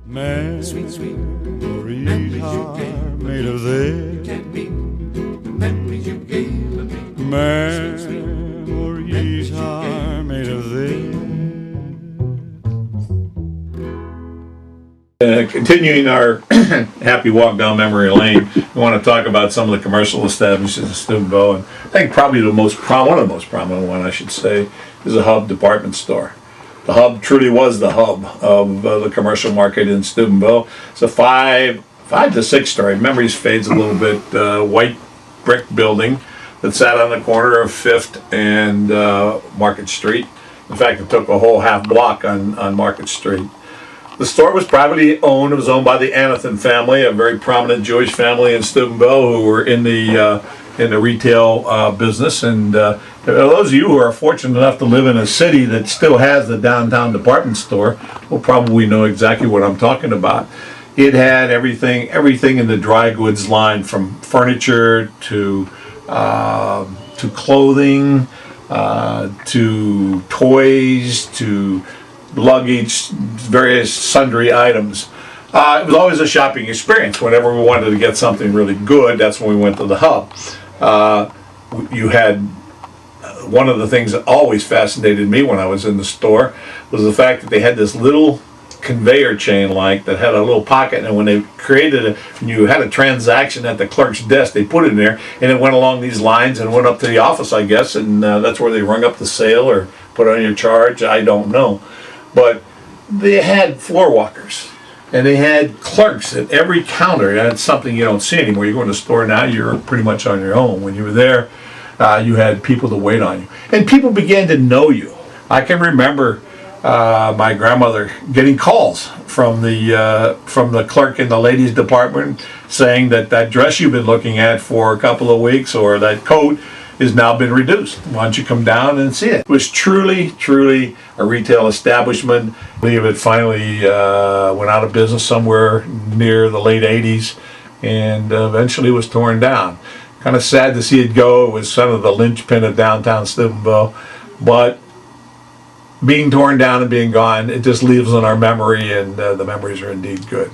Sweet, sweet memories are made of this. Can't beat the memories you gave me. Memories are made of this. Continuing our happy walk down memory lane, we want to talk about some of the commercial establishments in Steubenville, and I think probably one of the most prominent one, I should say, is the Hub department store. The Hub truly was the hub of the commercial market in Steubenville. It's a five to six story. Memories fades a little bit. White brick building that sat on the corner of 5th and Market Street. In fact, it took a whole half block on Market Street. The store was privately owned. It was owned by the Anathan family, a very prominent Jewish family in Steubenville who were in the retail business. And those of you who are fortunate enough to live in a city that still has the downtown department store will probably know exactly what I'm talking about. It had everything in the dry goods line, from furniture to clothing, to toys, to luggage, various sundry items. It was always a shopping experience. Whenever we wanted to get something really good, that's when we went to the Hub. You had one of the things that always fascinated me when I was in the store was the fact that they had this little conveyor chain that had a little pocket, and when they created it, when you had a transaction at the clerk's desk, they put it in there, and it went along these lines and went up to the office, I guess, and that's where they rung up the sale or put on your charge. I don't know. But they had floor walkers, and they had clerks at every counter. That's something you don't see anymore. You go in the store now, you're pretty much on your own. When you were there, you had people to wait on you, and people began to know you. I can remember my grandmother getting calls from the clerk in the ladies department saying that dress you've been looking at for a couple of weeks, or that coat, has now been reduced. Why don't you come down and see it? It was truly a retail establishment. I believe it finally went out of business somewhere near the late 80s and eventually was torn down. Kind of sad to see it go. It was sort of the linchpin of downtown Steubenville, but being torn down and being gone, it just lives in our memory, and the memories are indeed good.